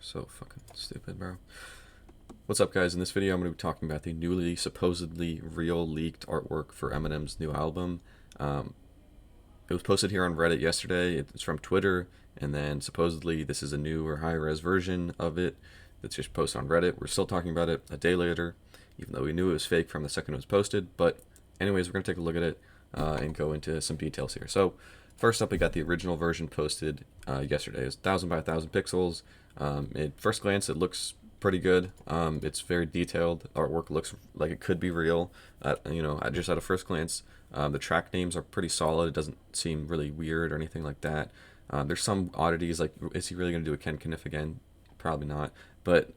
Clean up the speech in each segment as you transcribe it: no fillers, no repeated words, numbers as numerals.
So fucking stupid, bro. What's up, guys? In this video, I'm going to be talking about the newly, supposedly real leaked artwork for Eminem's new album. Um, it was posted here on Reddit yesterday. It's from Twitter, and then supposedly this is a new or high-res version of it that's just posted on Reddit. We're still talking about it a day later, even though we knew it was fake from the second it was posted. But anyways, we're going to take a look at it and go into some details here. So first up, we got the original version posted yesterday. It's 1000 by 1000 pixels. At first glance, it looks pretty good. It's very detailed. Artwork looks like it could be real. Just at a first glance, the track names are pretty solid. It doesn't seem really weird or anything like that. There's some oddities, like is he really gonna do a Ken Kniff again? Probably not. But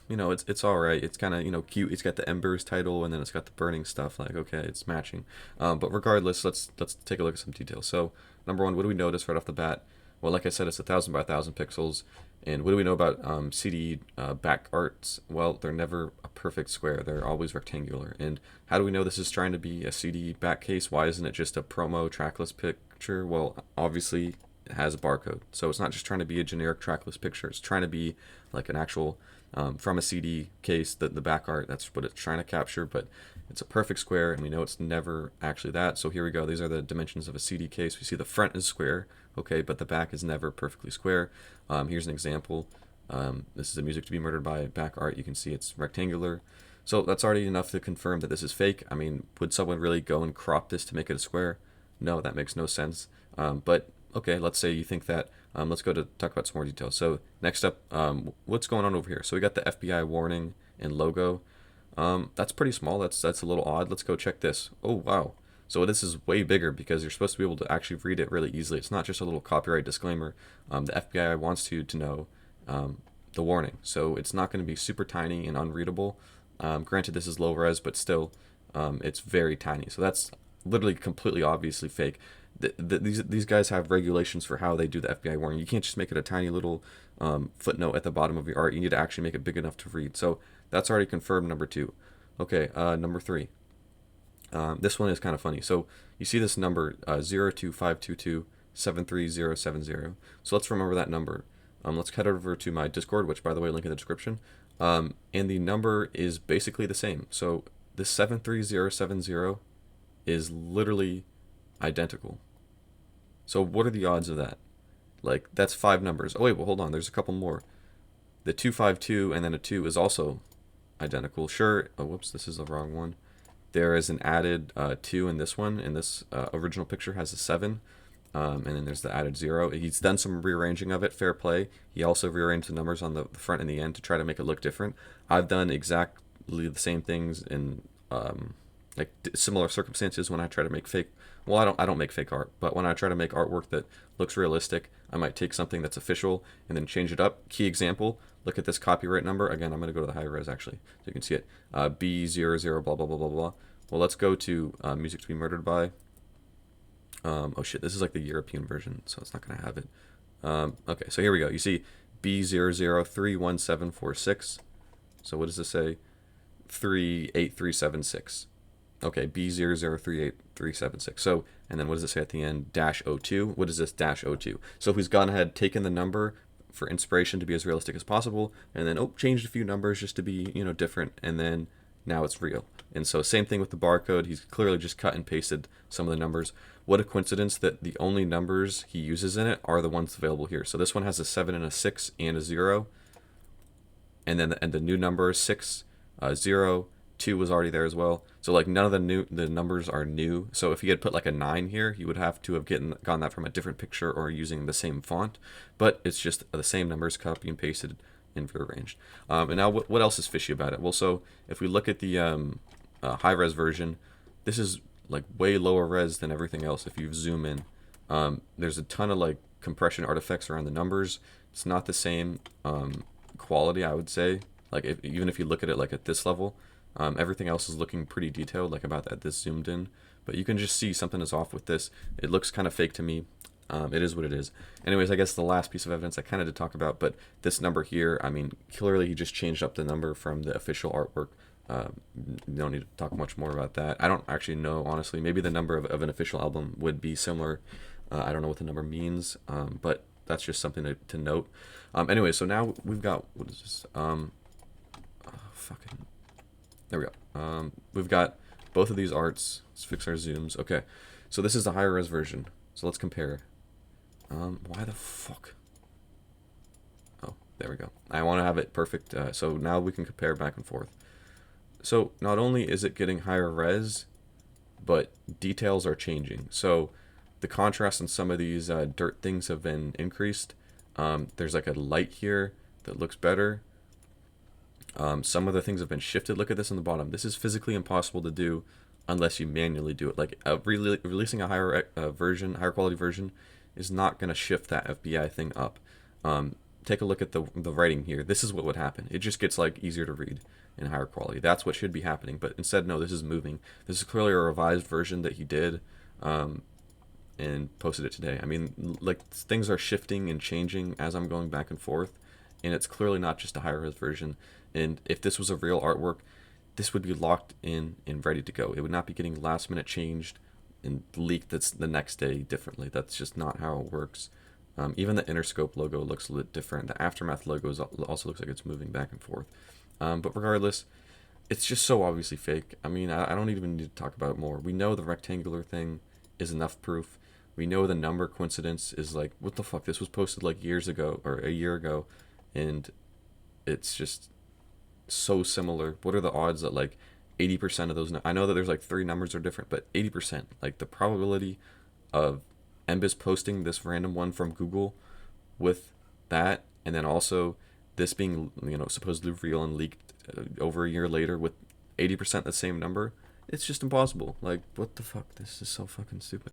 it's all right. It's kind of cute. It's got the Embers title, and then it's got the burning stuff. Like, okay, it's matching. But regardless, let's take a look at some details. So number one, what do we notice right off the bat? Well, like I said, it's 1000 by 1000 pixels. And what do we know about CD back arts? Well, they're never a perfect square. They're always rectangular. And how do we know this is trying to be a CD back case? Why isn't it just a promo tracklist picture? Well, obviously it has a barcode. So it's not just trying to be a generic tracklist picture. It's trying to be like an actual, from a CD case, the back art. That's what it's trying to capture. But it's a perfect square, and we know it's never actually that. So here we go. These are the dimensions of a CD case. We see the front is square, okay, but the back is never perfectly square. Here's an example. This is the Music to Be Murdered by back art. You can see it's rectangular. So that's already enough to confirm that this is fake. I mean, would someone really go and crop this to make it a square? No, that makes no sense. But okay, let's say you think that. Let's go to talk about some more details. So next up, what's going on over here? So we got the FBI warning and logo. That's pretty small. That's a little odd. Let's go check this. Oh, wow. So this is way bigger because you're supposed to be able to actually read it really easily. It's not just a little copyright disclaimer. The FBI wants you to know the warning. So it's not going to be super tiny and unreadable. Granted, this is low res, but still, it's very tiny. So that's literally completely obviously fake. These guys have regulations for how they do the FBI warning. You can't just make it a tiny little footnote at the bottom of your art. You need to actually make it big enough to read. So that's already confirmed, number two. Okay, number three. This one is kind of funny. So you see this number 02522 73070. So let's remember that number. Let's head over to my Discord, which, by the way, link in the description. And the number is basically the same. So this 73070 is literally identical. So what are the odds of that? Like, that's five numbers. Oh, wait, well, hold on. There's a couple more. The 252 and then a 2 is also identical. Sure. Oh, whoops, this is the wrong one. There is an added 2 in this one, and this original picture has a 7. And then there's the added 0. He's done some rearranging of it, fair play. He also rearranged the numbers on the front and the end to try to make it look different. I've done exactly the same things in similar circumstances when I try to make fake. Well, I don't make fake art, but when I try to make artwork that looks realistic, I might take something that's official and then change it up. Key example, look at this copyright number. Again, I'm going to go to the high res actually, so you can see it. B00 blah, blah, blah, blah, blah. Well, let's go to Music to Be Murdered by. Oh shit, this is like the European version, so it's not going to have it. Okay, so here we go. You see B00311746. So what does this say? 38376. Okay, B003836. So, and then what does it say at the end? -02. What is this -02? So he's gone ahead, taken the number for inspiration to be as realistic as possible, and then changed a few numbers just to be different, and then now it's real. And so same thing with the barcode. He's clearly just cut and pasted some of the numbers. What a coincidence that the only numbers he uses in it are the ones available here. So this one has a 7 and a 6 and a 0, and then the new number is 6, 0. 2 was already there as well. So like none of the numbers are new. So if he had put like a 9 here, he would have to have gotten that from a different picture or using the same font. But it's just the same numbers, copy and pasted and rearranged. And now what else is fishy about it? Well, so if we look at the high res version, this is like way lower res than everything else. If you zoom in, there's a ton of like compression artifacts around the numbers. It's not the same quality, I would say. Like even if you look at it like at this level. Everything else is looking pretty detailed, like about that this zoomed in. But you can just see something is off with this. It looks kind of fake to me. It is what it is. Anyways, I guess the last piece of evidence I kind of did talk about, but this number here, I mean, clearly he just changed up the number from the official artwork. Don't need to talk much more about that. I don't actually know, honestly. Maybe the number of an official album would be similar. I don't know what the number means, but that's just something to note. Anyway, so now we've got, what is this? Fucking, there we go. We've got both of these arts. Let's fix our zooms. Okay, so this is the higher res version. So let's compare. Why the fuck? Oh, there we go. I want to have it perfect. So now we can compare back and forth. So not only is it getting higher res, but details are changing. So the contrast in some of these dirt things have been increased. There's like a light here that looks better. Some of the things have been shifted. Look at this on the bottom. This is physically impossible to do unless you manually do it. Like releasing a higher higher quality version is not going to shift that FBI thing up. Take a look at the writing here. This is what would happen. It just gets like easier to read in higher quality. That's what should be happening. But instead, no, this is moving. This is clearly a revised version that he did and posted it today. I mean, like, things are shifting and changing as I'm going back and forth, and it's clearly not just a higher res version. And if this was a real artwork, this would be locked in and ready to go. It would not be getting last minute changed and leaked that's the next day differently. That's just not how it works. Even the Interscope logo looks a little different. The Aftermath logo also looks like it's moving back and forth. But regardless, it's just so obviously fake. I mean, I don't even need to talk about it more. We know the rectangular thing is enough proof. We know the number coincidence is like, what the fuck? This was posted like years ago or a year ago, and it's just so similar. What are the odds that like 80% of those? I know that there's like 3 numbers are different, but 80%, like the probability of Embis posting this random one from Google with that, and then also this being, supposedly real and leaked over a year later with 80% the same number, it's just impossible. Like, what the fuck? This is so fucking stupid.